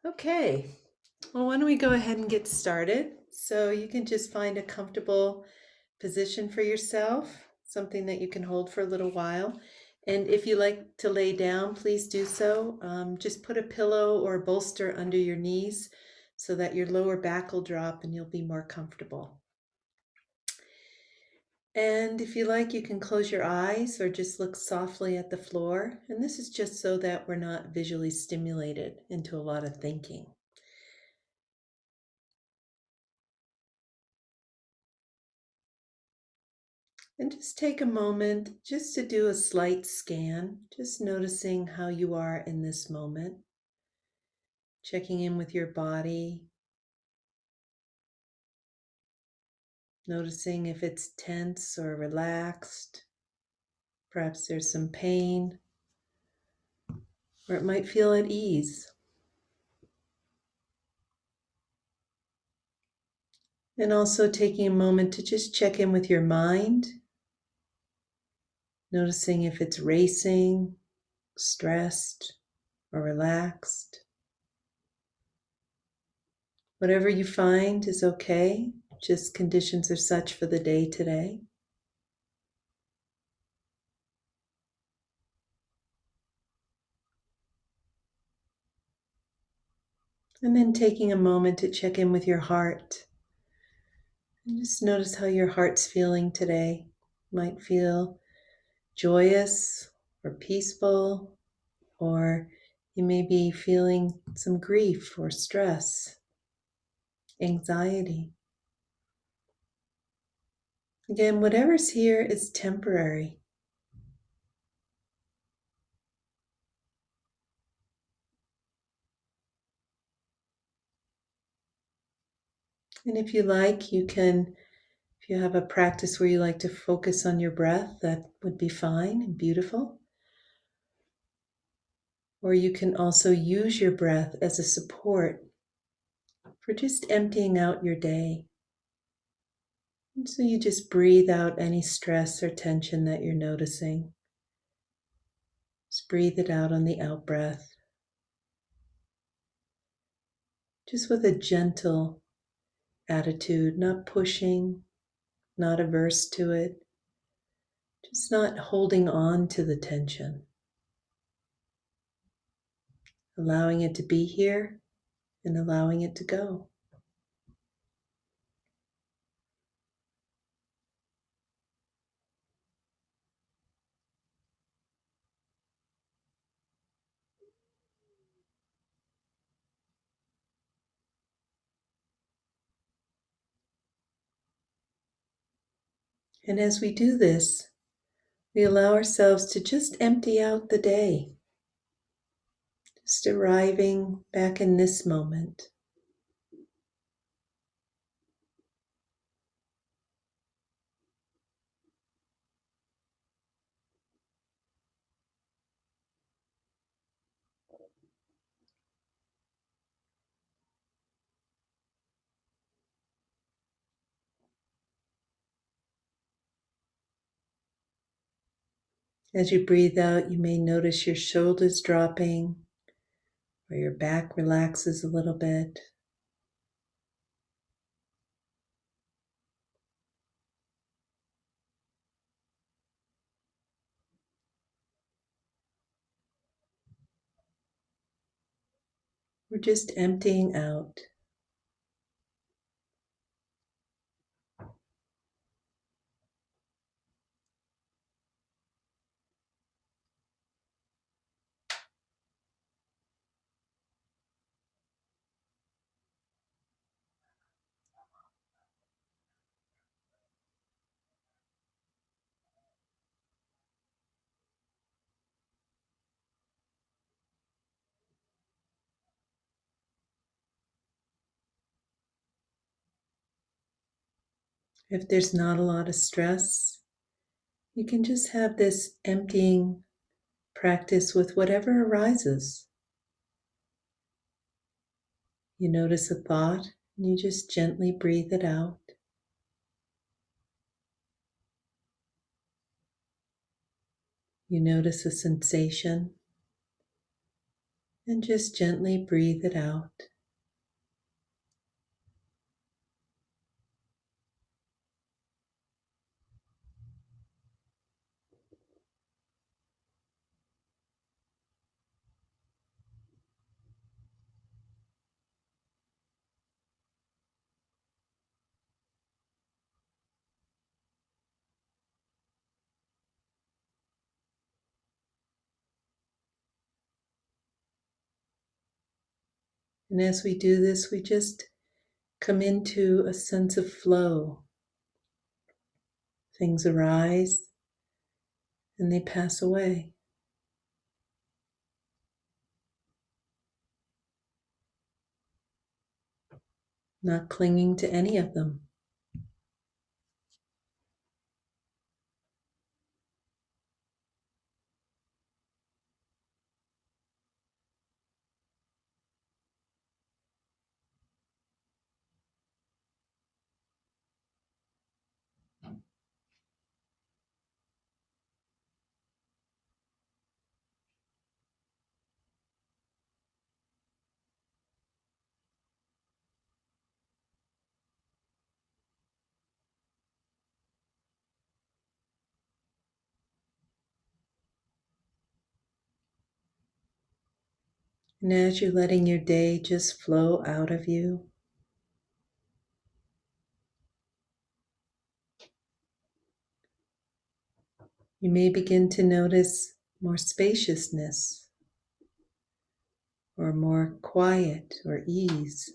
Okay, well, why don't we go ahead and get started? So you can just find a comfortable position for yourself, something that you can hold for a little while. And if you like to lay down, please do so. Just put a pillow or a bolster under your knees so that your lower back will drop and you'll be more comfortable. And if you like, you can close your eyes or just look softly at the floor. And this is just so that we're not visually stimulated into a lot of thinking. And just take a moment just to do a slight scan, just noticing how you are in this moment, checking in with your body, noticing if it's tense or relaxed. Perhaps there's some pain, or it might feel at ease. And also taking a moment to just check in with your mind, noticing if it's racing, stressed, or relaxed. Whatever you find is okay, just conditions are such for the day today. And then taking a moment to check in with your heart. And just notice how your heart's feeling today. Might feel joyous or peaceful, or you may be feeling some grief or stress, anxiety. Again, whatever's here is temporary. And if you like, you can, if you have a practice where you like to focus on your breath, that would be fine and beautiful. Or you can also use your breath as a support for just emptying out your day. And so you just breathe out any stress or tension that you're noticing. Just breathe it out on the out breath. Just with a gentle attitude, not pushing, not averse to it, just not holding on to the tension. Allowing it to be here and allowing it to go. And as we do this, we allow ourselves to just empty out the day, just arriving back in this moment. As you breathe out, you may notice your shoulders dropping or your back relaxes a little bit. We're just emptying out. If there's not a lot of stress, you can just have this emptying practice with whatever arises. You notice a thought and you just gently breathe it out. You notice a sensation and just gently breathe it out. And as we do this, we just come into a sense of flow. Things arise and they pass away, not clinging to any of them. And as you're letting your day just flow out of you, you may begin to notice more spaciousness or more quiet or ease.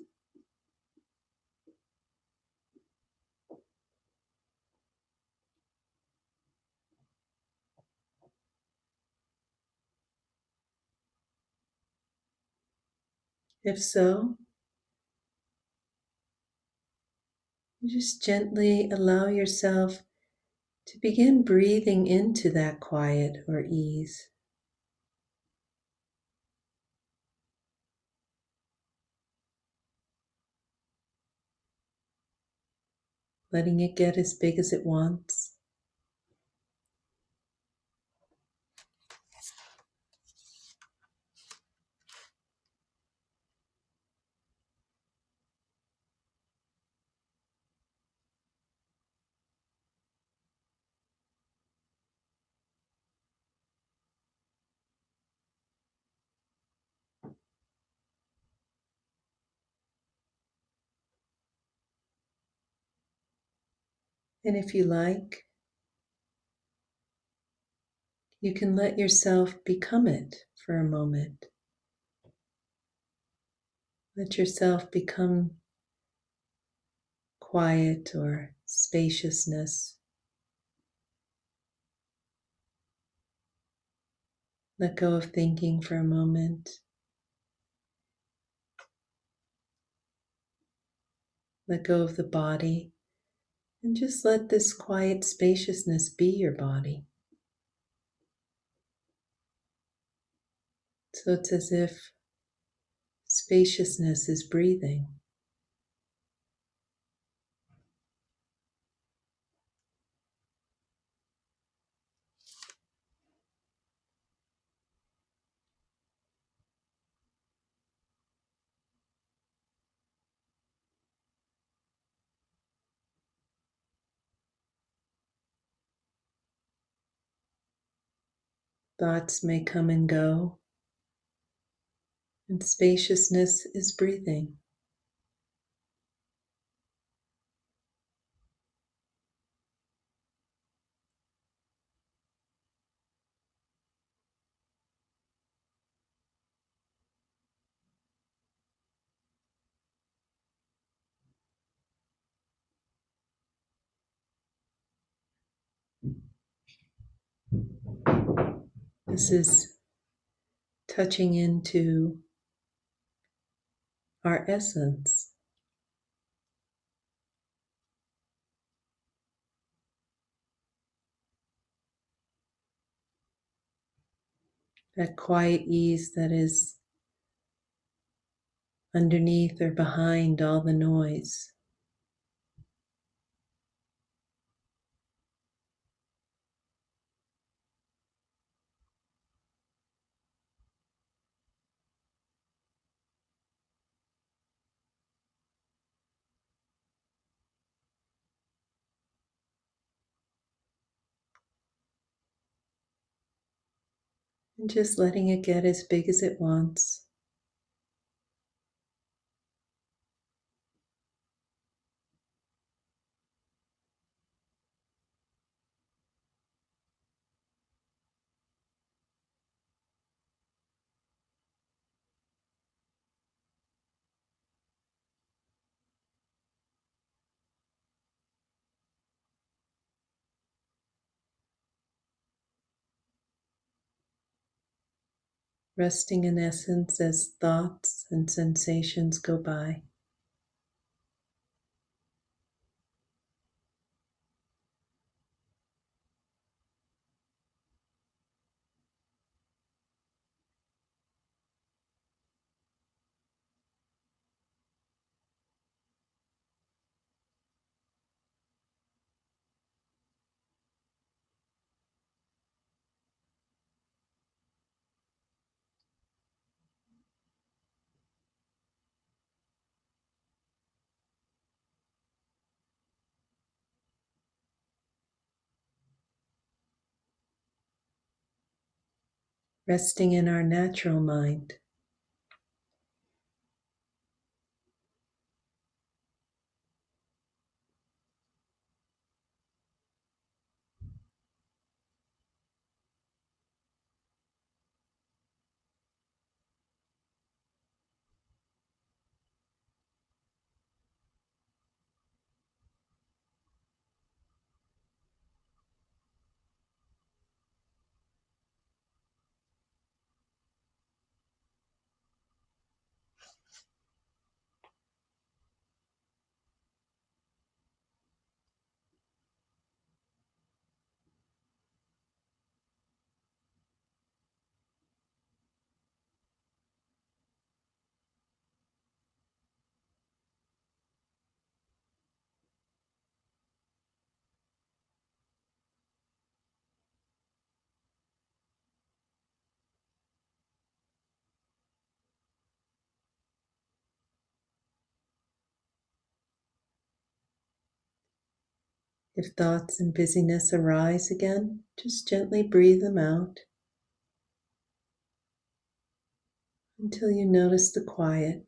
If so, you just gently allow yourself to begin breathing into that quiet or ease, letting it get as big as it wants. And if you like, you can let yourself become it for a moment. Let yourself become quiet or spaciousness. Let go of thinking for a moment. Let go of the body and just let this quiet spaciousness be your body. So it's as if spaciousness is breathing. Thoughts may come and go, and spaciousness is breathing. This is touching into our essence, that quiet ease that is underneath or behind all the noise. and just letting it get as big as it wants. Resting in essence as thoughts and sensations go by. Resting in our natural mind. If thoughts and busyness arise again, just gently breathe them out until you notice the quiet.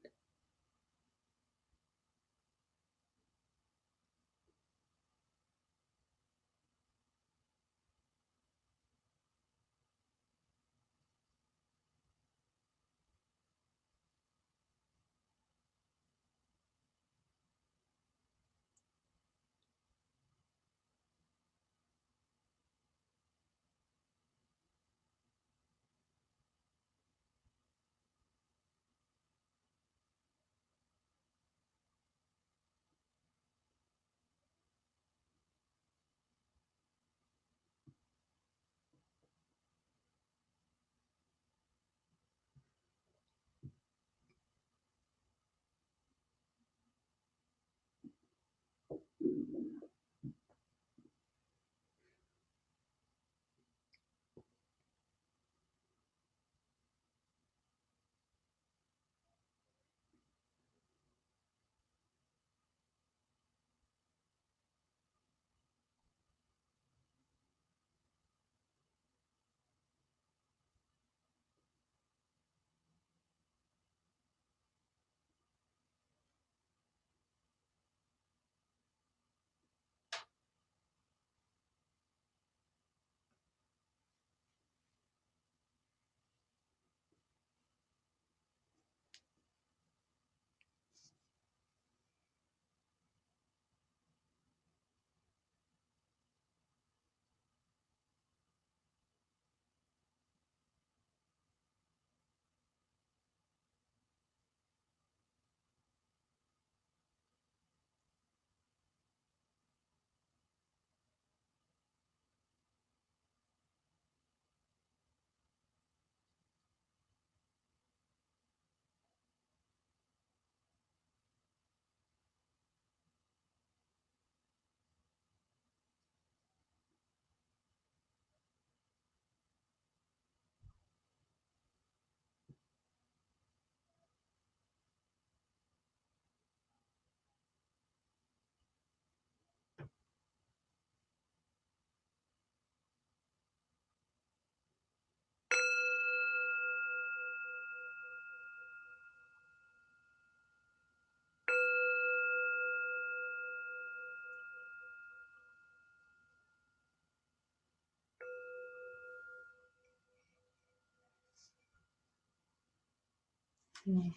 Mm.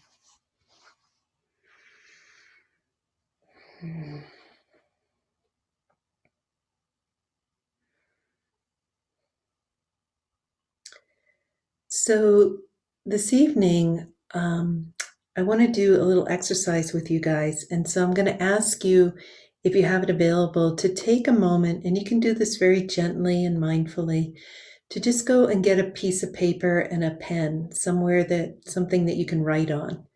So this evening, I want to do a little exercise with you guys. And so I'm going to ask you, if you have it available, to take a moment, and you can do this very gently and mindfully, to just go and get a piece of paper and a pen somewhere, something that you can write on.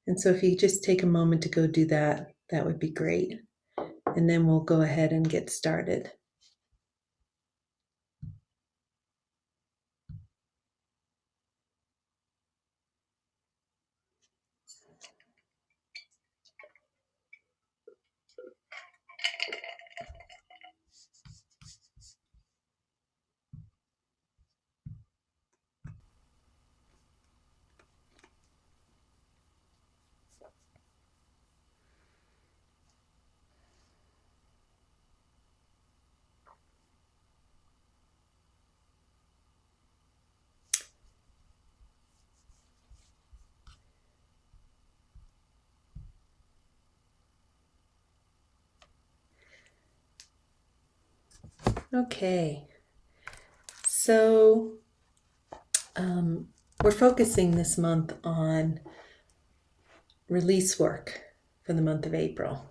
And so if you just take a moment to go do that, that would be great. And then we'll go ahead and get started. Okay, so we're focusing this month on release work for the month of April.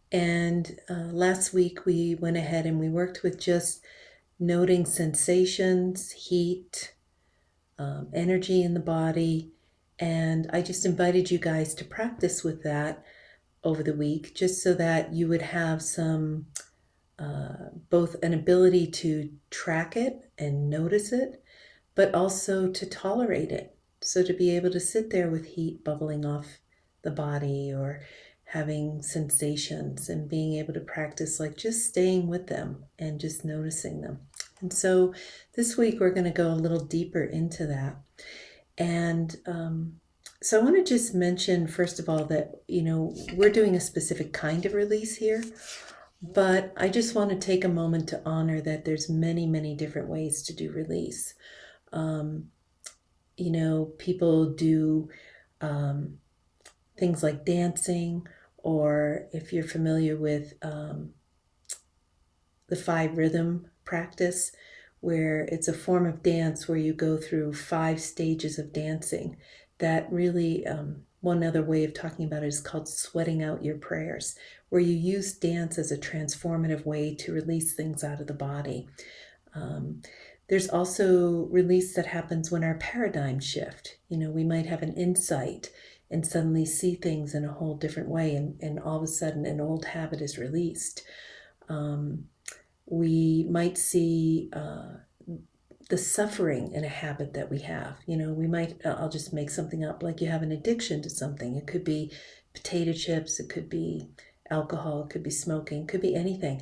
And last week we went ahead and we worked with just noting sensations, heat, energy in the body. And I just invited you guys to practice with that over the week, just so that you would have some, both an ability to track it and notice it, but also to tolerate it. So to be able to sit there with heat bubbling off the body, or having sensations, and being able to practice like just staying with them and just noticing them. And so this week we're going to go a little deeper into that. And so I want to just mention, first of all, that, we're doing a specific kind of release here, but I just want to take a moment to honor that there's many, many different ways to do release. People do things like dancing, or if you're familiar with the 5 rhythm practice, where it's a form of dance where you go through 5 stages of dancing. That really, one other way of talking about it is called sweating out your prayers, where you use dance as a transformative way to release things out of the body. There's also release that happens when our paradigm shift. We might have an insight and suddenly see things in a whole different way, and all of a sudden an old habit is released. We might see the suffering in a habit that we have. We might, I'll just make something up, like you have an addiction to something. It could be potato chips, it could be alcohol, it could be smoking, it could be anything.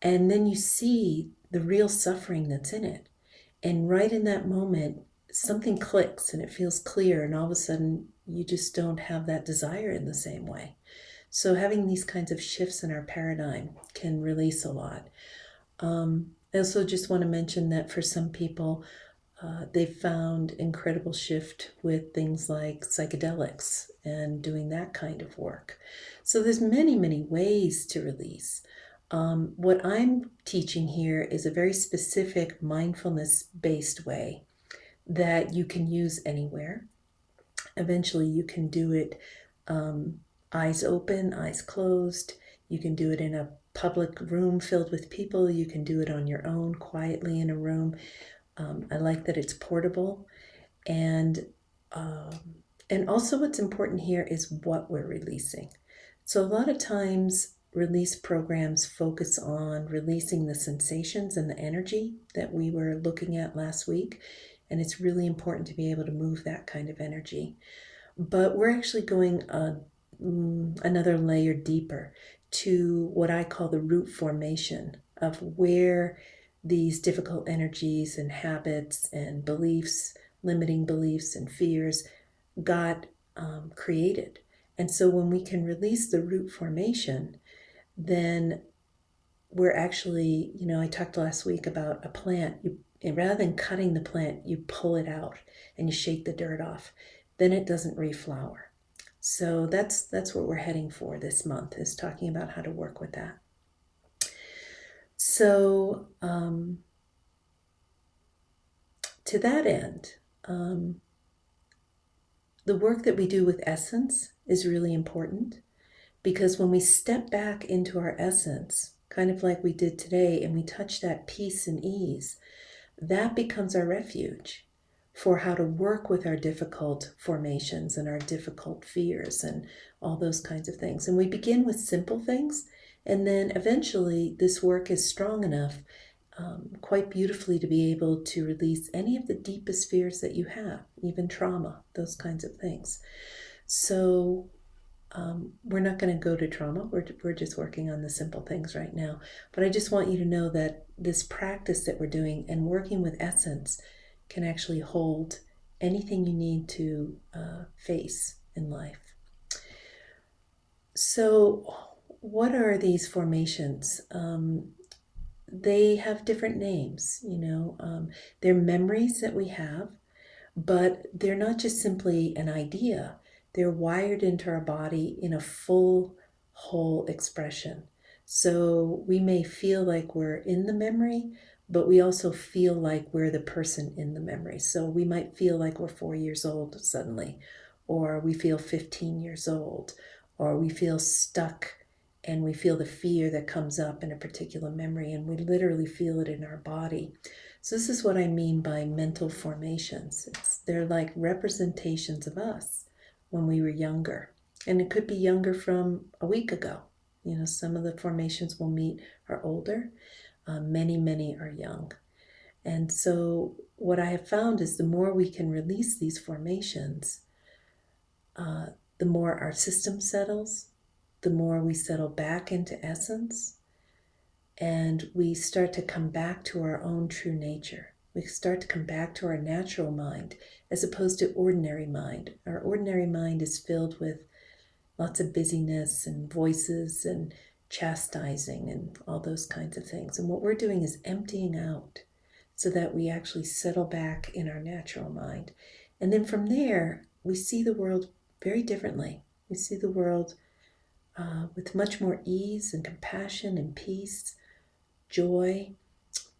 And then you see the real suffering that's in it. And right in that moment, something clicks and it feels clear, and all of a sudden you just don't have that desire in the same way. So having these kinds of shifts in our paradigm can release a lot. I also just want to mention that for some people, they've found incredible shift with things like psychedelics and doing that kind of work. So there's many, many ways to release. What I'm teaching here is a very specific mindfulness-based way that you can use anywhere. Eventually, you can do it eyes open, eyes closed. You can do it in a public room filled with people. You can do it on your own, quietly in a room. I like that it's portable. And also what's important here is what we're releasing. So a lot of times release programs focus on releasing the sensations and the energy that we were looking at last week. And it's really important to be able to move that kind of energy. But we're actually going another layer deeper to what I call the root formation of where these difficult energies and habits and beliefs, limiting beliefs and fears, got created. And so when we can release the root formation, then we're actually, I talked last week about a plant. Rather than cutting the plant, you pull it out and you shake the dirt off. then it doesn't reflower. So that's what we're heading for this month, is talking about how to work with that. So to that end, the work that we do with essence is really important, because when we step back into our essence, kind of like we did today, and we touch that peace and ease, that becomes our refuge for how to work with our difficult formations and our difficult fears and all those kinds of things. And we begin with simple things, and then eventually this work is strong enough, quite beautifully, to be able to release any of the deepest fears that you have, even trauma, those kinds of things. So we're not going to go to trauma. We're just working on the simple things right now. But I just want you to know that this practice that we're doing and working with essence can actually hold anything you need to face in life. So what are these formations? They have different names, they're memories that we have, but they're not just simply an idea. They're wired into our body in a full, whole expression. So we may feel like we're in the memory, but we also feel like we're the person in the memory. So we might feel like we're 4 years old suddenly, or we feel 15 years old, or we feel stuck and we feel the fear that comes up in a particular memory, and we literally feel it in our body. So this is what I mean by mental formations. They're like representations of us when we were younger. And it could be younger from a week ago. Some of the formations we'll meet are older. Many, many are young. And so what I have found is the more we can release these formations, the more our system settles, the more we settle back into essence, and we start to come back to our own true nature. We start to come back to our natural mind as opposed to ordinary mind. Our ordinary mind is filled with lots of busyness and voices and chastising and all those kinds of things. And what we're doing is emptying out so that we actually settle back in our natural mind. And then from there, we see the world very differently. We see the world with much more ease and compassion and peace, joy,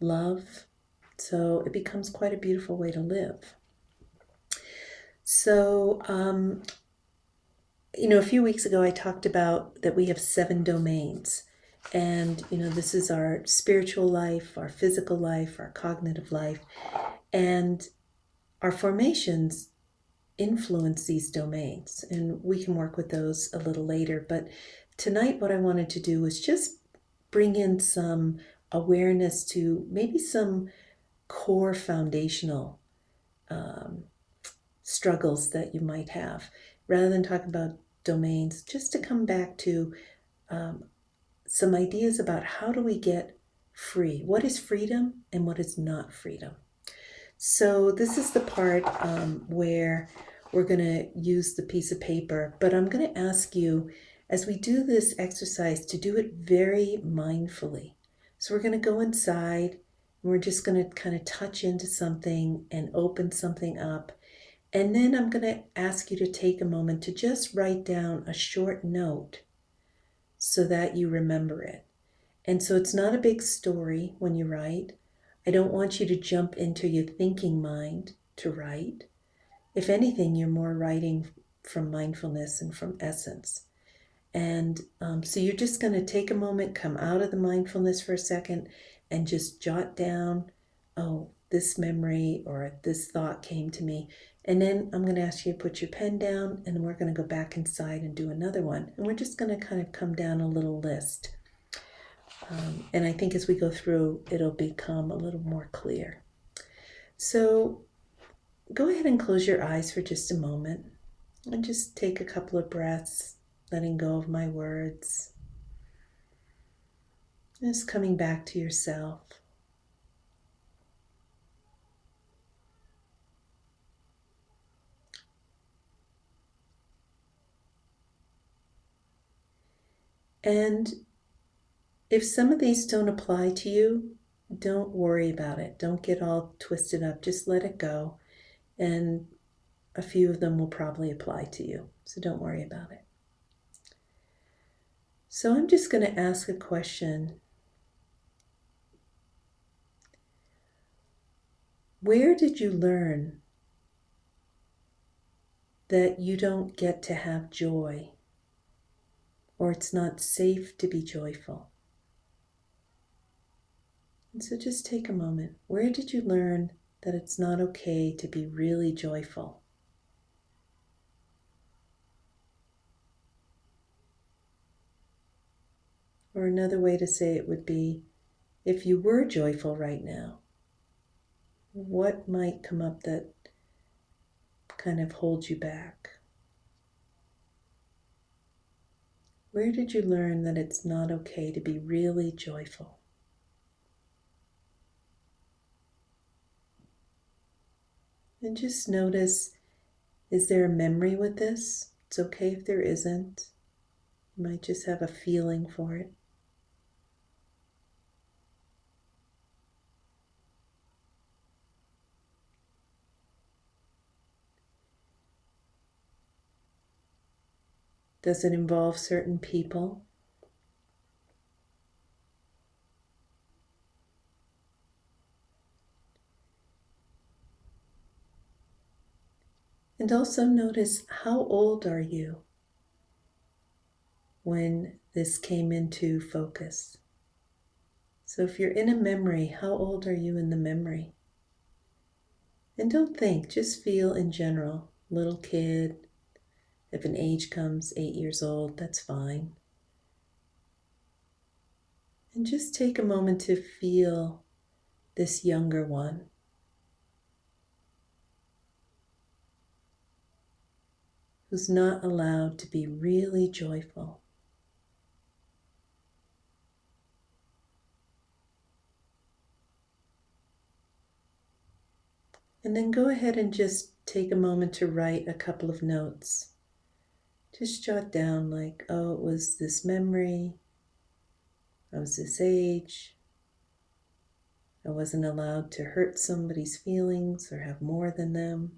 love. So it becomes quite a beautiful way to live. So, a few weeks ago I talked about that we have 7 domains. And, this is our spiritual life, our physical life, our cognitive life. And our formations influence these domains. And we can work with those a little later. But tonight what I wanted to do was just bring in some awareness to maybe some core foundational struggles that you might have. Rather than talk about domains, just to come back to some ideas about how do we get free? What is freedom and what is not freedom? So this is the part where we're going to use the piece of paper, but I'm going to ask you, as we do this exercise, to do it very mindfully. So we're going to go inside, and we're just going to kind of touch into something and open something up. And then I'm going to ask you to take a moment to just write down a short note so that you remember it. And so it's not a big story when you write. I don't want you to jump into your thinking mind to write. If anything, you're more writing from mindfulness and from essence. And so you're just going to take a moment, come out of the mindfulness for a second, and just jot down, oh, this memory or this thought came to me. And then I'm going to ask you to put your pen down, and then we're going to go back inside and do another one. And we're just going to kind of come down a little list. And I think as we go through, it'll become a little more clear. So go ahead and close your eyes for just a moment and just take a couple of breaths, letting go of my words. Just coming back to yourself. And if some of these don't apply to you, don't worry about it. Don't get all twisted up. Just let it go. And a few of them will probably apply to you, so don't worry about it. So I'm just going to ask a question. Where did you learn that you don't get to have joy, or it's not safe to be joyful? And so just take a moment. Where did you learn that it's not okay to be really joyful? Or another way to say it would be, if you were joyful right now, what might come up that kind of holds you back? Where did you learn that it's not okay to be really joyful? And just notice, is there a memory with this? It's okay if there isn't. You might just have a feeling for it. Does it involve certain people? And also notice, how old are you when this came into focus? So if you're in a memory, how old are you in the memory? And don't think, just feel in general. Little kid, if an age comes, 8 years old, that's fine. And just take a moment to feel this younger one. Who's not allowed to be really joyful. And then go ahead and just take a moment to write a couple of notes. Just jot down like, oh, it was this memory, I was this age, I wasn't allowed to hurt somebody's feelings or have more than them.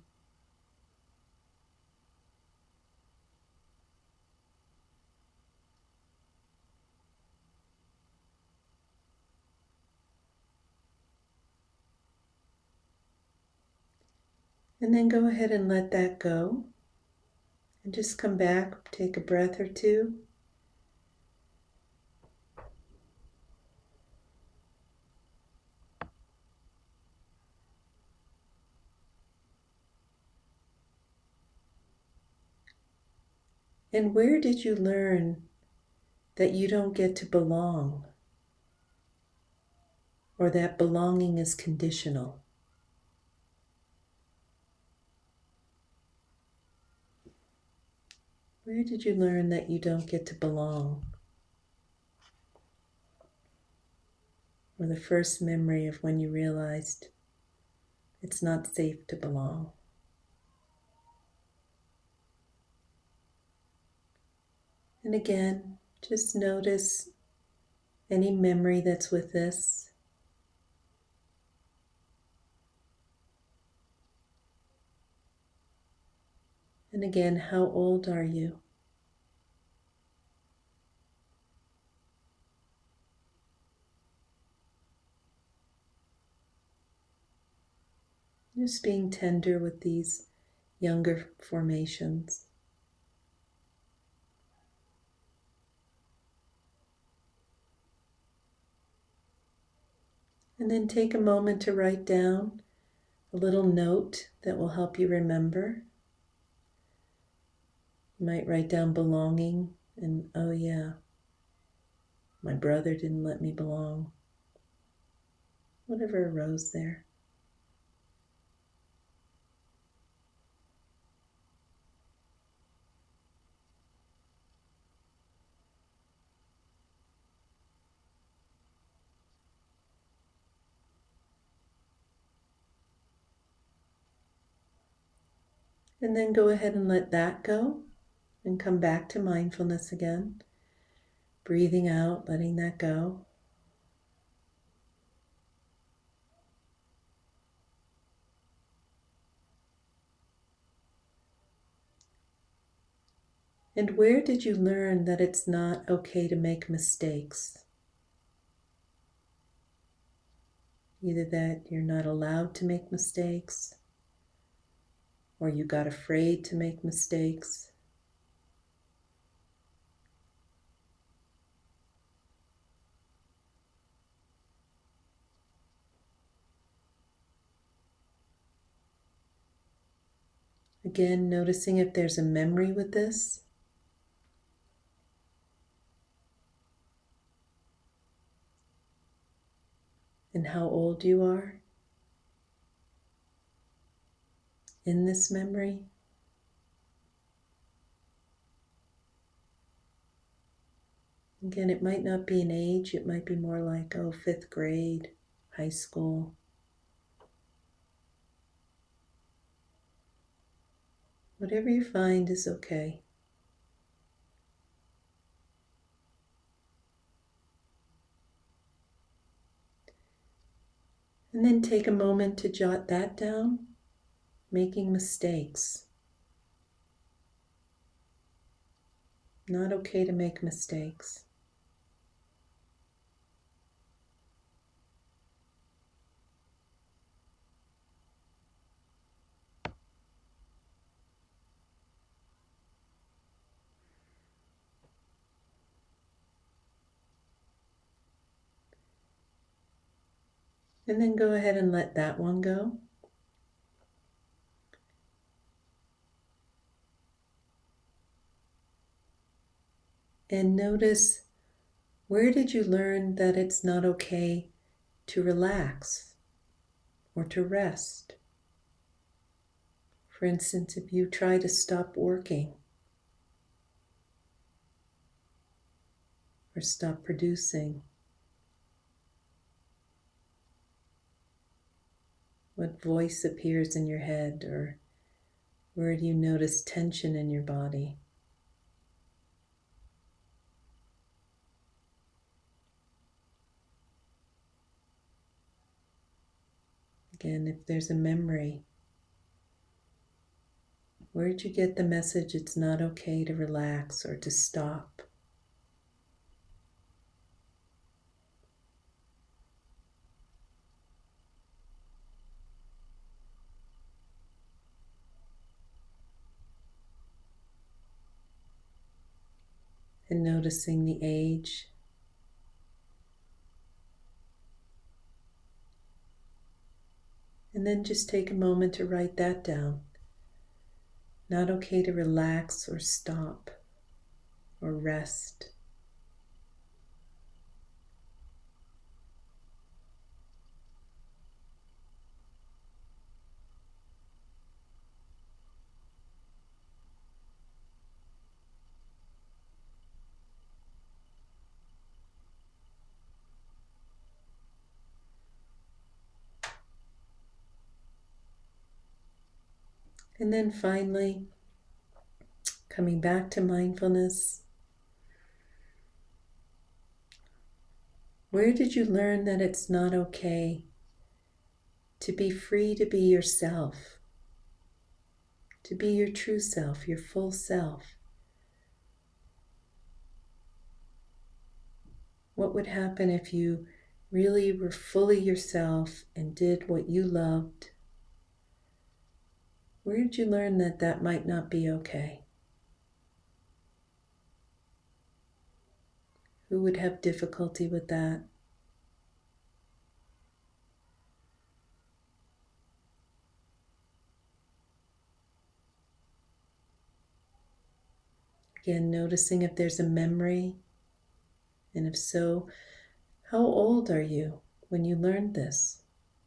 And then go ahead and let that go. And just come back, take a breath or two. And where did you learn that you don't get to belong, or that belonging is conditional? Where did you learn that you don't get to belong? Or the first memory of when you realized it's not safe to belong? And again, just notice any memory that's with this. And again, how old are you? Just being tender with these younger formations. And then take a moment to write down a little note that will help you remember. You might write down belonging and, oh yeah, my brother didn't let me belong. Whatever arose there. And then go ahead and let that go and come back to mindfulness again. Breathing out, letting that go. And where did you learn that it's not okay to make mistakes? Either that you're not allowed to make mistakes, or you got afraid to make mistakes. Again, noticing if there's a memory with this. And how old you are in this memory. Again, it might not be an age, it might be more like, oh, 5th grade, high school. Whatever you find is okay. And then take a moment to jot that down, making mistakes. Not okay to make mistakes. And then go ahead and let that one go. And notice, where did you learn that it's not okay to relax or to rest? For instance, if you try to stop working or stop producing, what voice appears in your head, or where do you notice tension in your body? Again, if there's a memory, where did you get the message it's not okay to relax or to stop? And noticing the age. And then just take a moment to write that down. Not okay to relax or stop or rest. And then finally, coming back to mindfulness. Where did you learn that it's not okay to be free to be yourself, to be your true self, your full self? What would happen if you really were fully yourself and did what you loved? Where did you learn that that might not be okay? Who would have difficulty with that? Again, noticing if there's a memory, and if so, how old are you when you learned this?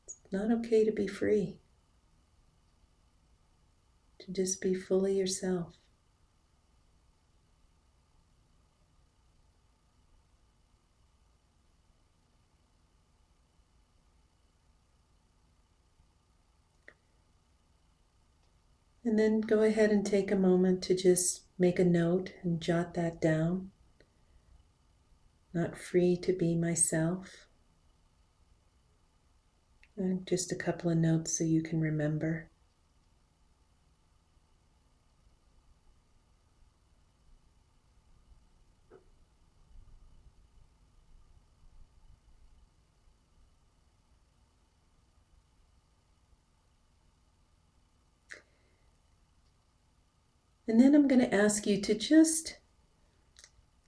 It's not okay to be free, to just be fully yourself. And then go ahead and take a moment to just make a note and jot that down. Not free to be myself. And just a couple of notes so you can remember. And then I'm going to ask you to just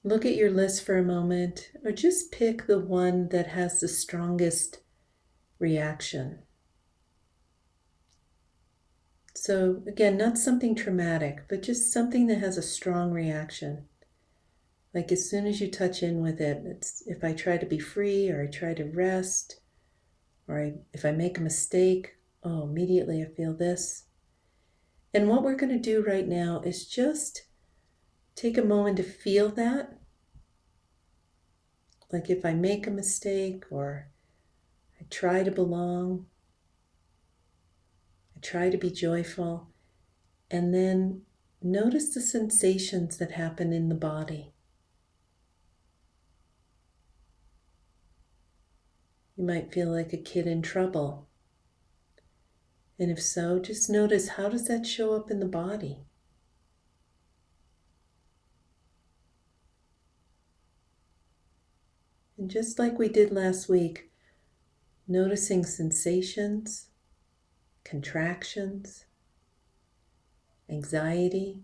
look at your list for a moment, or just pick the one that has the strongest reaction. So again, not something traumatic, but just something that has a strong reaction. Like as soon as you touch in with it, it's if I try to be free, or I try to rest, or if I make a mistake, oh, immediately I feel this. And what we're going to do right now is just take a moment to feel that. Like if I make a mistake, or I try to belong, I try to be joyful, and then notice the sensations that happen in the body. You might feel like a kid in trouble. And if so, just notice, how does that show up in the body? And just like we did last week, noticing sensations, contractions, anxiety.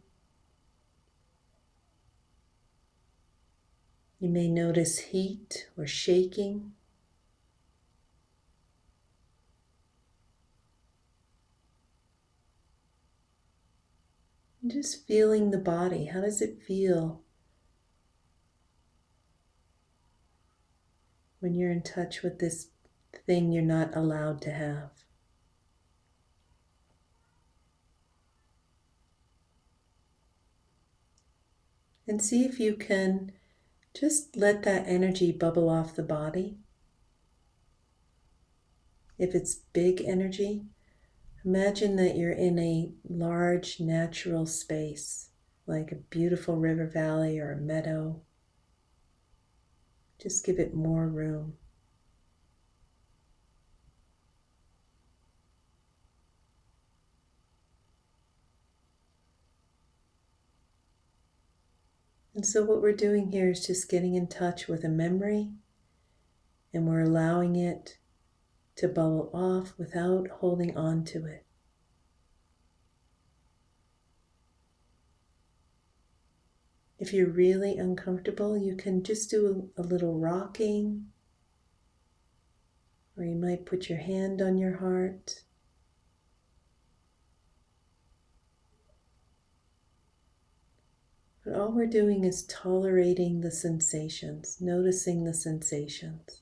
You may notice heat or shaking. And just feeling the body. How does it feel when you're in touch with this thing you're not allowed to have? And see if you can just let that energy bubble off the body. If it's big energy, imagine that you're in a large natural space, like a beautiful river valley or a meadow. Just give it more room. And so what we're doing here is just getting in touch with a memory, and we're allowing it to bubble off without holding on to it. If you're really uncomfortable, you can just do a little rocking, or you might put your hand on your heart. But all we're doing is tolerating the sensations, noticing the sensations.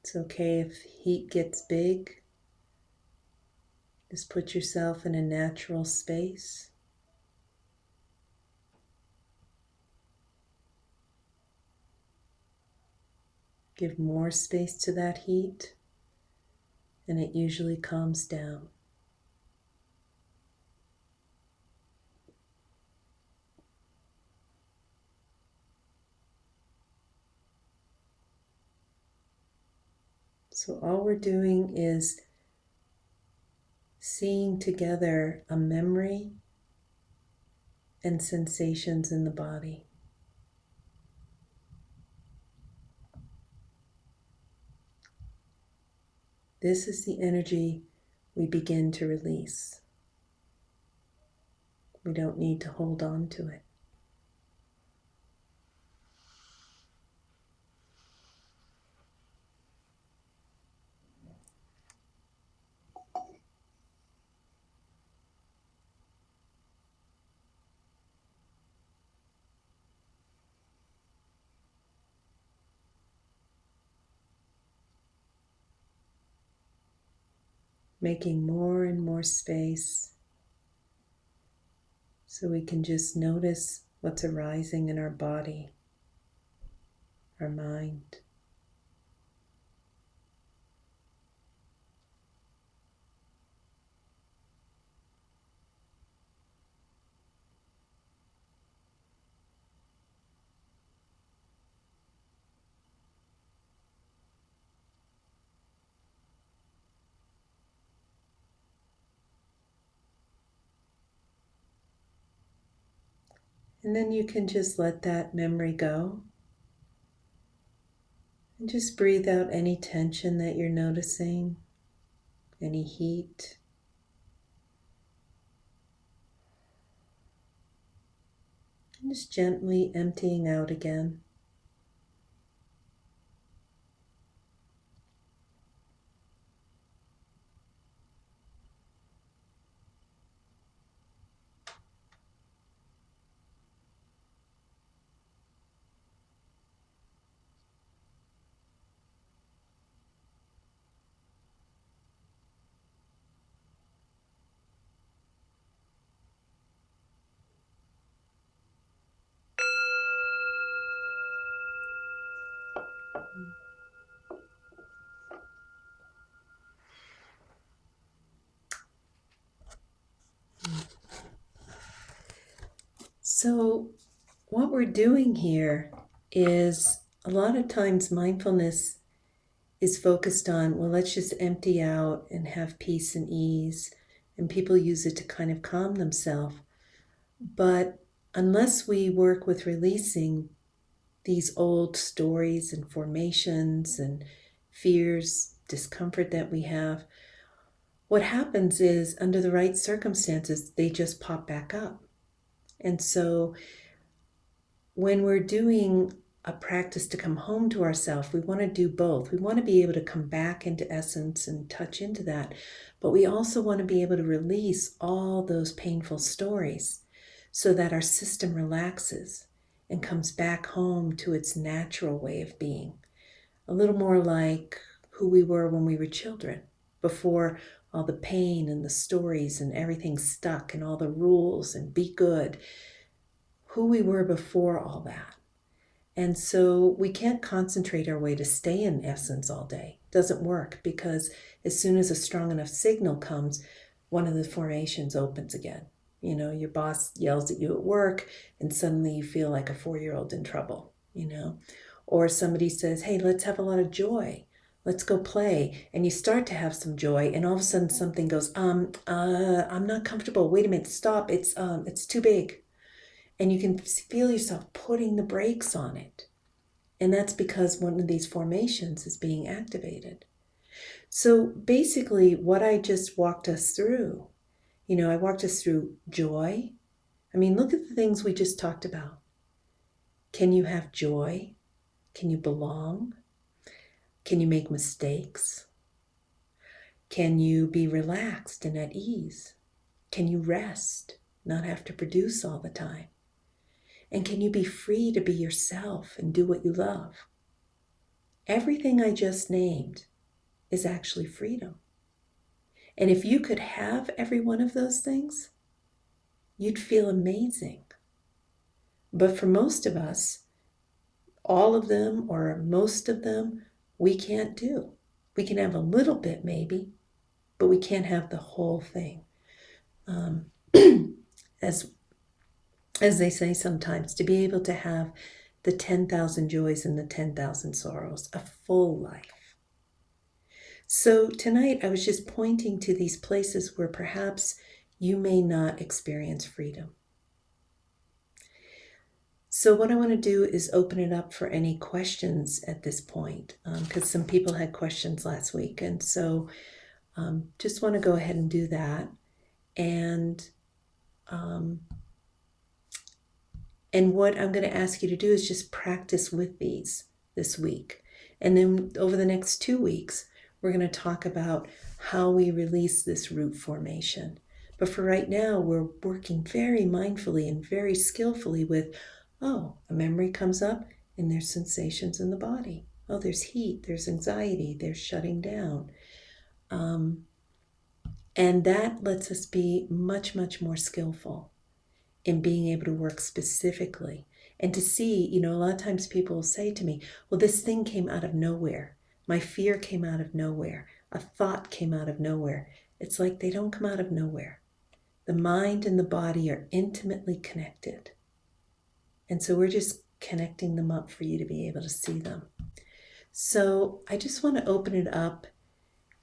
It's okay if heat gets big. Just put yourself in a natural space. Give more space to that heat, and it usually calms down. So all we're doing is seeing together a memory and sensations in the body. This is the energy we begin to release. We don't need to hold on to it. Making more and more space so we can just notice what's arising in our body, our mind. And then you can just let that memory go And just breathe out any tension that you're noticing, any heat. And just gently emptying out again. So, what we're doing here is a lot of times mindfulness is focused on, well, let's just empty out and have peace and ease. And people use it to kind of calm themselves. But unless we work with releasing these old stories and formations and fears, discomfort that we have, what happens is under the right circumstances, they just pop back up. And so when we're doing a practice to come home to ourselves, we want to do both. We want to be able to come back into essence and touch into that, but we also want to be able to release all those painful stories so that our system relaxes and comes back home to its natural way of being. A little more like who we were when we were children, before all the pain and the stories and everything stuck and all the rules and be good. Who we were before all that. And so we can't concentrate our way to stay in essence all day. It doesn't work, because as soon as a strong enough signal comes, one of the formations opens again. You know, your boss yells at you at work and suddenly you feel like a 4-year-old in trouble, you know. Or somebody says, hey, let's have a lot of joy. Let's go play. And you start to have some joy and all of a sudden something goes, I'm not comfortable. Wait a minute, stop. It's too big. And you can feel yourself putting the brakes on it. And that's because one of these formations is being activated. So basically what I just walked us through, I walked us through joy. I mean, look at the things we just talked about. Can you have joy? Can you belong? Can you make mistakes? Can you be relaxed and at ease? Can you rest, not have to produce all the time? And can you be free to be yourself and do what you love? Everything I just named is actually freedom. And if you could have every one of those things, you'd feel amazing. But for most of us, all of them or most of them, we can't do. We can have a little bit maybe, but we can't have the whole thing. As they say sometimes, to be able to have the 10,000 joys and the 10,000 sorrows, a full life. So tonight I was just pointing to these places where perhaps you may not experience freedom. So what I want to do is open it up for any questions at this point, because some people had questions last week. And so just want to go ahead and do that. And what I'm going to ask you to do is just practice with these this week. And then over the next 2 weeks, we're going to talk about how we release this root formation. But for right now, we're working very mindfully and very skillfully with, a memory comes up and there's sensations in the body. Oh, there's heat, there's anxiety, there's shutting down. And that lets us be much, much more skillful in being able to work specifically and to see, a lot of times people will say to me, well, this thing came out of nowhere. My fear came out of nowhere. A thought came out of nowhere. It's like they don't come out of nowhere. The mind and the body are intimately connected. And so we're just connecting them up for you to be able to see them. So I just want to open it up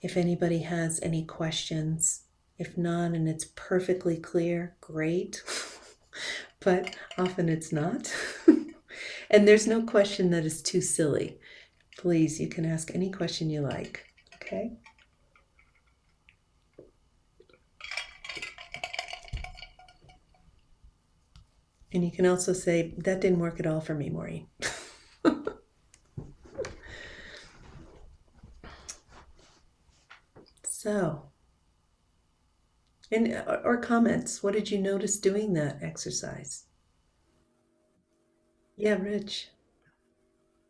if anybody has any questions. If none and it's perfectly clear, great. But often it's not. And there's no question that is too silly. Please, you can ask any question you like. Okay? And you can also say, that didn't work at all for me, Maureen. So, and or comments. What did you notice doing that exercise? Yeah, Rich.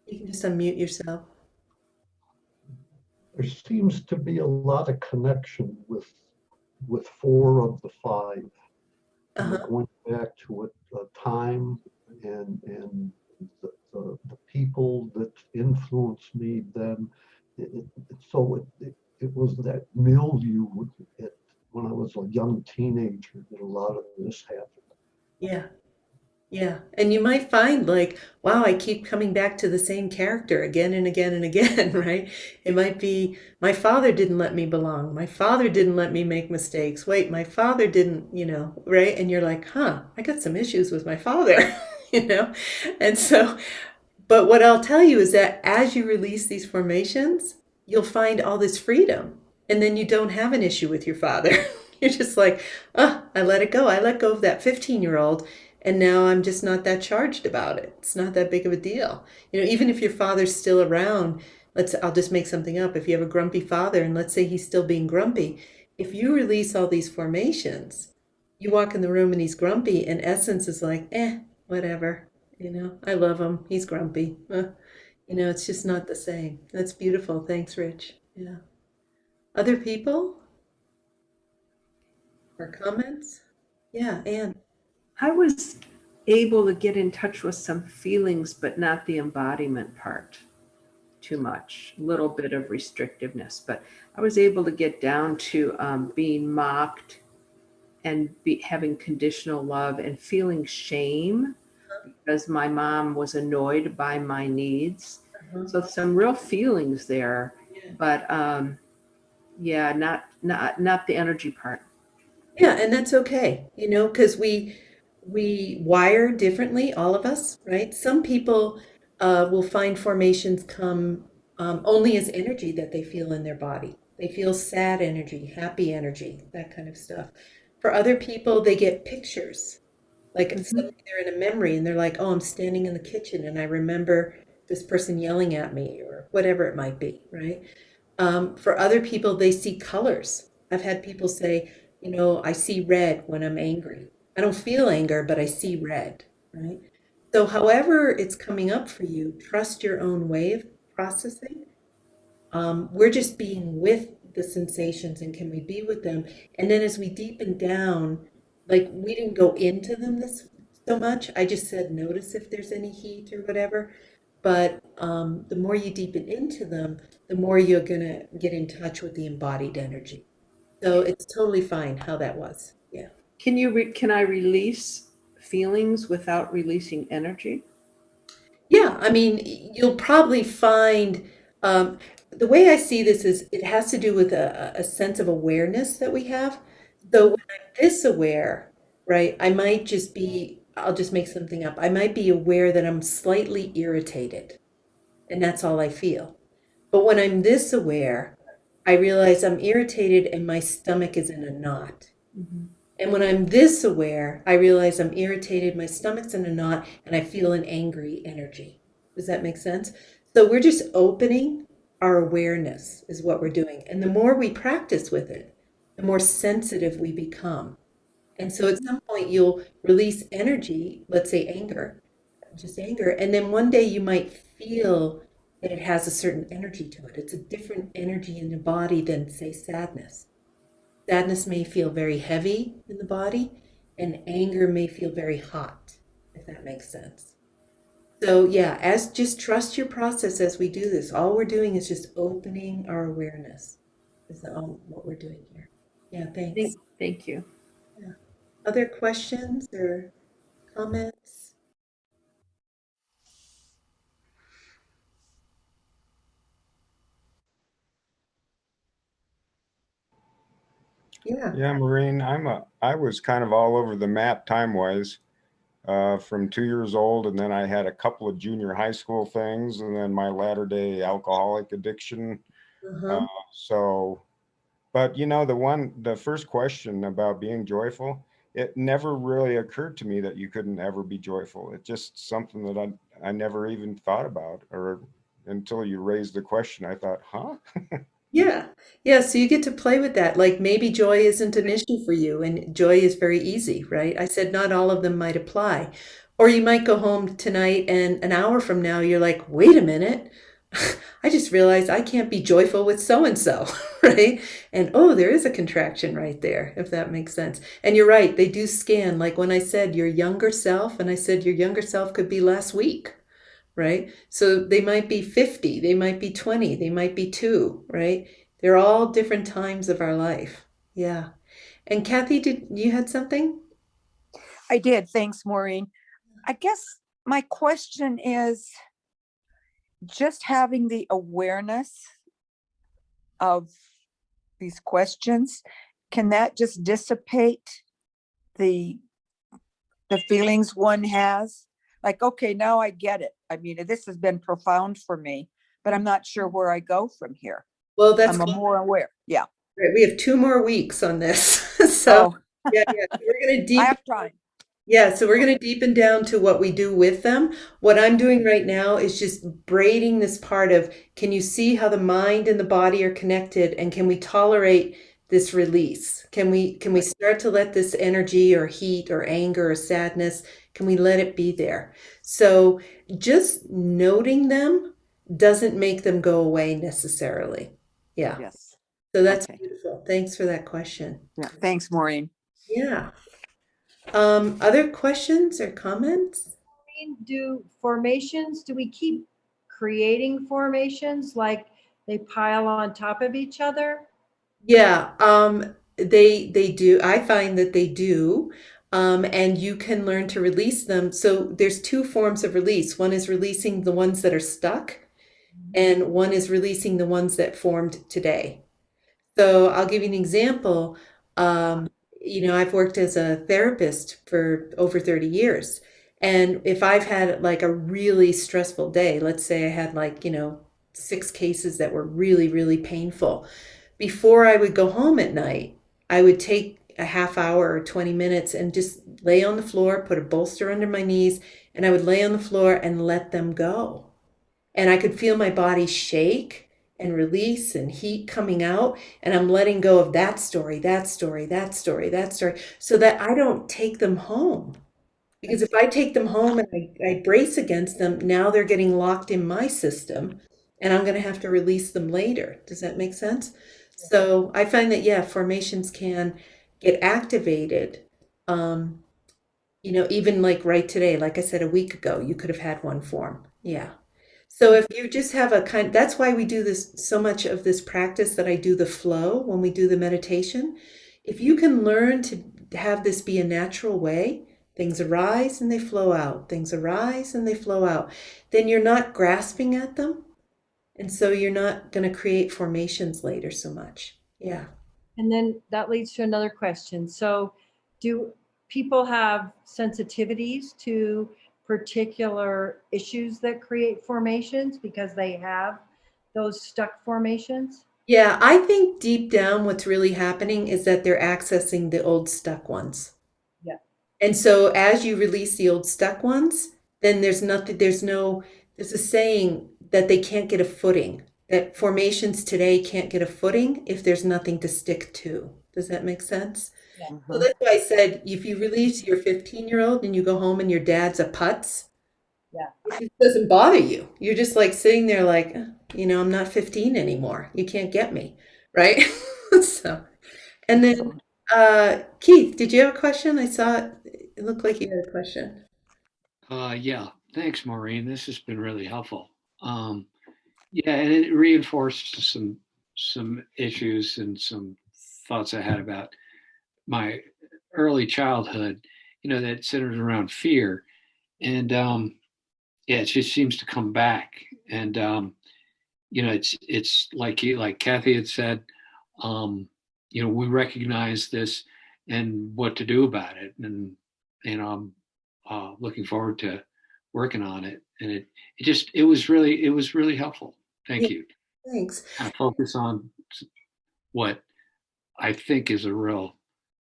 You can just unmute yourself. There seems to be a lot of connection with four of the five. Uh-huh. Going back to a time and the people that influenced me then. It was that milieu when I was a young teenager that a lot of this happened. Yeah. Yeah. And you might find like, wow, I keep coming back to the same character again and again and again, right? It might be, my father didn't let me belong. My father didn't let me make mistakes. Wait, my father didn't, right? And you're like, huh, I got some issues with my father, you know? And so, but what I'll tell you is that as you release these formations, you'll find all this freedom. And then you don't have an issue with your father. You're just like, oh, I let it go. I let go of that 15-year-old, and now I'm just not that charged about it. It's not that big of a deal. Even if your father's still around, I'll just make something up. If you have a grumpy father and let's say he's still being grumpy, if you release all these formations, you walk in the room and he's grumpy, and essence is like, whatever. I love him. He's grumpy. It's just not the same. That's beautiful. Thanks, Rich. Yeah. Other people or comments? Yeah, Anne. I was able to get in touch with some feelings, but not the embodiment part too much. A little bit of restrictiveness, but I was able to get down to being mocked and having conditional love and feeling shame because my mom was annoyed by my needs. Uh-huh. So some real feelings there, Yeah. but yeah, not the energy part. Yeah, and that's okay, because we wire differently, all of us, right? Some people will find formations come only as energy that they feel in their body. They feel sad energy, happy energy, that kind of stuff. For other people, they get pictures. Like Mhm. suddenly they're in a memory and they're like, oh, I'm standing in the kitchen and I remember this person yelling at me or whatever it might be, right? For other people, they see colors. I've had people say, I see red when I'm angry. I don't feel anger, but I see red, right? So, however it's coming up for you, trust your own way of processing. We're just being with the sensations and can we be with them? And then as we deepen down, like we didn't go into them this so much. I just said notice if there's any heat or whatever. But the more you deepen into them, the more you're gonna get in touch with the embodied energy. So it's totally fine how that was. Yeah. Can I release feelings without releasing energy? Yeah, I mean, you'll probably find the way I see this is it has to do with a sense of awareness that we have. So when I'm this aware, right, I'll just make something up. I might be aware that I'm slightly irritated, and that's all I feel. But when I'm this aware, I realize I'm irritated and my stomach is in a knot. Mhm. And when I'm this aware, I realize I'm irritated, my stomach's in a knot, and I feel an angry energy. Does that make sense? So we're just opening our awareness, is what we're doing. And the more we practice with it, the more sensitive we become. And so at some point, you'll release energy, let's say anger, just anger. And then one day you might feel that it has a certain energy to it. It's a different energy in the body than, say, sadness. Sadness may feel very heavy in the body, and anger may feel very hot, if that makes sense. So, yeah, as just trust your process as we do this. All we're doing is just opening our awareness, is all what we're doing here. Yeah, thanks. Thank you. Yeah. Other questions or comments? Yeah. Yeah, Maureen, I was kind of all over the map time-wise. from 2 years old, and then I had a couple of junior high school things, and then my latter day alcoholic addiction. Uh, Uh-huh. so, but the first question about being joyful, it never really occurred to me that you couldn't ever be joyful. It's just something that I never even thought about, or until you raised the question, I thought, huh? Yeah. Yeah. So you get to play with that. Like maybe joy isn't an issue for you, and joy is very easy, right? I said not all of them might apply. Or you might go home tonight and an hour from now, you're like, wait a minute. I just realized I can't be joyful with so and so, right? And oh, there is a contraction right there, if that makes sense. And you're right, they do scan. Like when I said your younger self, and I said your younger self could be last week, right? So they might be 50, they might be 20, they might be 2, right? They're all different times of our life. Yeah. And Kathy, did you had something? I did. Thanks, Maureen. I guess my question is just having the awareness of these questions, can that just dissipate the feelings one has? Like, okay, now I get it. I mean, this has been profound for me, but I'm not sure where I go from here. Well, that's I'm more aware. Yeah. great. We have 2 more weeks on this. So Oh, yeah, yeah. So we're gonna I deep have time. Yeah, so we're going to deepen down to what we do with them. What I'm doing right now is just braiding this part of, can you see how the mind and the body are connected, and can we tolerate this release? Can we start to let this energy or heat or anger or sadness, can we let it be there? So just noting them doesn't make them go away necessarily. Yeah. Yes. So that's Okay. beautiful. Thanks for that question. Yeah. Thanks, Maureen. Yeah. Other questions or comments? Do formations, do we keep creating formations like they pile on top of each other? Yeah, they do. I find that they do. And you can learn to release them. So there's 2 forms of release. One is releasing the ones that are stuck, and one is releasing the ones that formed today. So I'll give you an example. Um, I've worked as a therapist for over 30 years. And if I've had like a really stressful day, let's say I had like, 6 cases that were really, really painful. Before I would go home at night, I would take a half hour or 20 minutes and just lay on the floor, put a bolster under my knees, and I would lay on the floor and let them go. And I could feel my body shake and release and heat coming out. And I'm letting go of that story, that story, that story, that story, so that I don't take them home. Because if I take them home and I brace against them, now they're getting locked in my system and I'm going to have to release them later. Does that make sense? So I find that, yeah, formations can get activated. Um, even like right today, like I said a week ago, you could have had one form. Yeah. So if you just have that's why we do this so much of this practice that I do the flow when we do the meditation. If you can learn to have this be a natural way, things arise and they flow out, things arise and they flow out, then you're not grasping at them. And so you're not going to create formations later so much. Yeah. And then that leads to another question. So do people have sensitivities to particular issues that create formations because they have those stuck formations? Yeah, I think deep down what's really happening is that they're accessing the old stuck ones. Yeah. And so as you release the old stuck ones, then there's a saying that they can't get a footing, that formations today can't get a footing if there's nothing to stick to. Does that make sense? So Mhm. that's why I said if you release your 15-year-old and you go home and your dad's a putz, Yeah. it doesn't bother you. You're just like sitting there like, I'm not 15 anymore. You can't get me, right? So, and then Keith, did you have a question? I saw it looked like you had a question. Yeah, thanks, Maureen. This has been really helpful. Um, yeah, and it reinforced some issues and some thoughts I had about my early childhood. That centers around fear, and yeah, it just seems to come back. And it's like Kathy had said. Um, we recognize this and what to do about it, and I'm looking forward to working on it. And it was really helpful. Yeah, Thank you. thanks. Kind of focus on what I think is a real,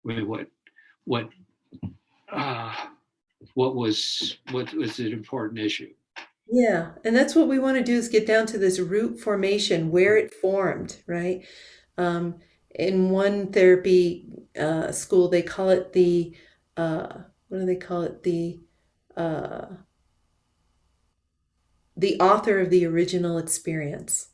I mean, what uh, what was an important issue. Yeah, and that's what we want to do is get down to this root formation, where it formed, right? Um, in one therapy school, they call it what do they call it? Uh, the author of the original experience,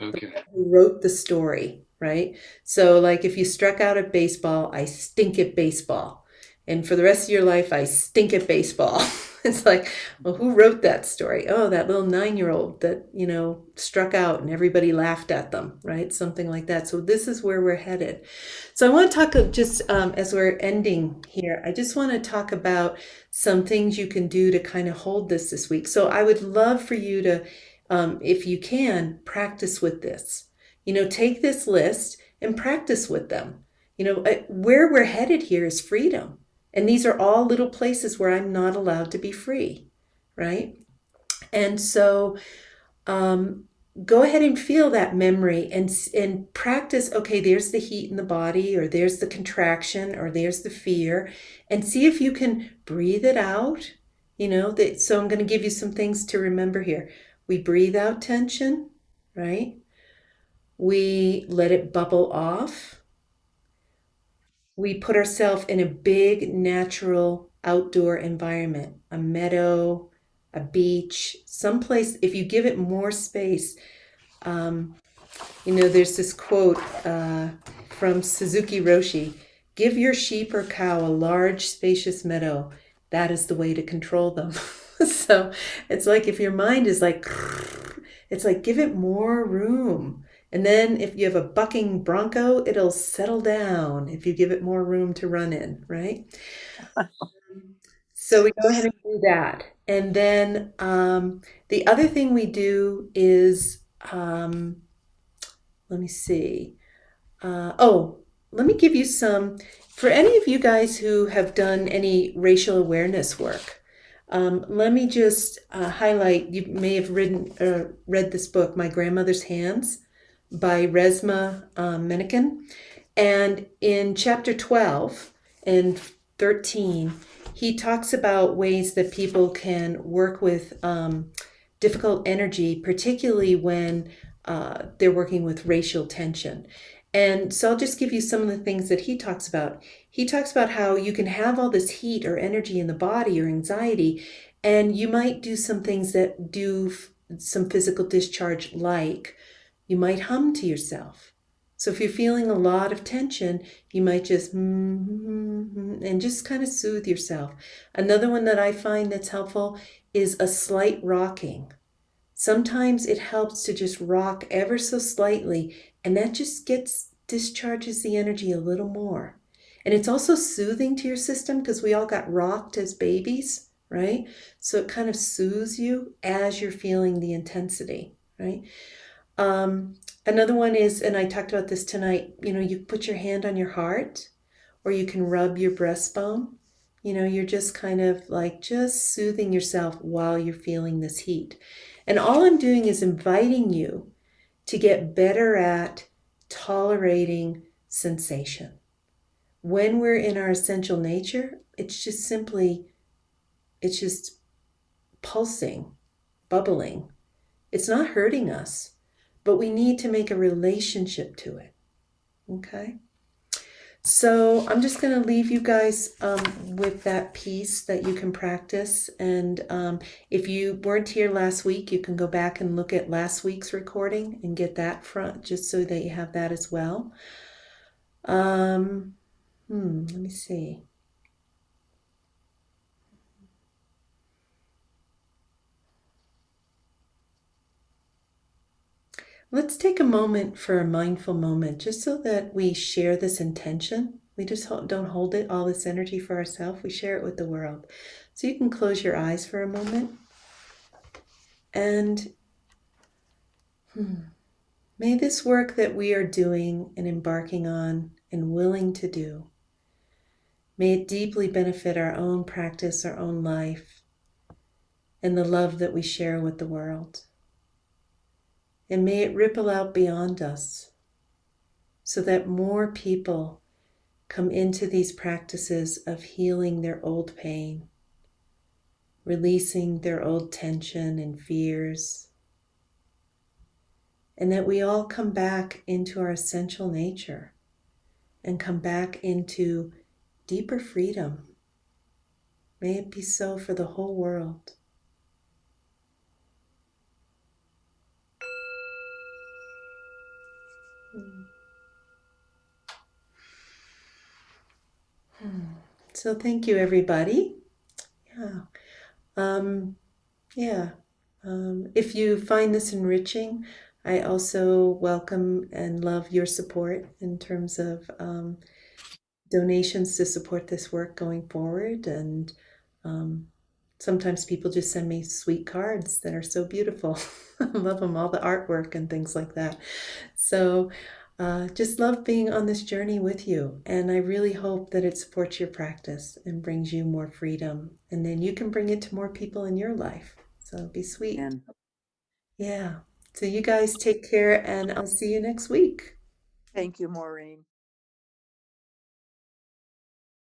Okay. who wrote the story, right? So, like, if you struck out at baseball, I stink at baseball. And for the rest of your life, I stink at baseball. It's like, well, who wrote that story? Oh, that little 9-year-old that, struck out and everybody laughed at them, right? Something like that. So, this is where we're headed. So, I want to talk just as we're ending here, I just want to talk about some things you can do to kind of hold this week. So, I would love for you to if you can, practice with this. Take this list and practice with them. Where we're headed here is freedom. And these are all little places where I'm not allowed to be free, right? And so go ahead and feel that memory and practice. Okay, there's the heat in the body, or there's the contraction, or there's the fear, and see if you can breathe it out. So I'm going to give you some things to remember here. We breathe out tension, right? We let it bubble off. We put ourselves in a big natural outdoor environment, a meadow, a beach, someplace. If you give it more space, there's this quote from Suzuki Roshi: give your sheep or cow a large, spacious meadow. That is the way to control them. So it's like if your mind is like, it's like give it more room. And then if you have a bucking bronco, it'll settle down if you give it more room to run in, right? So we go ahead and do that. And then the other thing we do is, let me see. Let me give you for any of you guys who have done any racial awareness work. Let me just highlight, you may have read this book, My Grandmother's Hands by Resmaa Menakem. And in chapter 12 and 13, he talks about ways that people can work with difficult energy, particularly when they're working with racial tension. And so I'll just give you some of the things that he talks about. He talks about how you can have all this heat or energy in the body or anxiety, and you might do some things that do some physical discharge, like you might hum to yourself. So if you're feeling a lot of tension, you might just and just kind of soothe yourself. Another one that I find that's helpful is a slight rocking. Sometimes it helps to just rock ever so slightly, and that just discharges the energy a little more. And it's also soothing to your system because we all got rocked as babies, right? So it kind of soothes you as you're feeling the intensity, right? Another one is, and I talked about this tonight, you put your hand on your heart, or you can rub your breastbone. You're just kind of like just soothing yourself while you're feeling this heat. And all I'm doing is inviting you to get better at tolerating sensation. When we're in our essential nature, it's just pulsing, bubbling. It's not hurting us, but we need to make a relationship to it. Okay? So I'm just going to leave you guys with that piece that you can practice. And if you weren't here last week, you can go back and look at last week's recording and get that just so that you have that as well. Let me see. Let's take a moment for a mindful moment, just so that we share this intention. We just don't hold all this energy for ourselves. We share it with the world. So you can close your eyes for a moment. And may this work that we are doing and embarking on and willing to do, May it deeply benefit our own practice, our own life, and the love that we share with the world. And may it ripple out beyond us so that more people come into these practices of healing their old pain, releasing their old tension and fears, and that we all come back into our essential nature and come back into deeper freedom. May it be so for the whole world. So thank you, everybody. Yeah. Yeah. If you find this enriching, I also welcome and love your support in terms of donations to support this work going forward. And sometimes people just send me sweet cards that are so beautiful. I love them, all the artwork and things like that. So just love being on this journey with you. And I really hope that it supports your practice and brings you more freedom. And then you can bring it to more people in your life. So it'll be sweet. And Yeah. So you guys take care, and I'll see you next week. thank you, Maureen.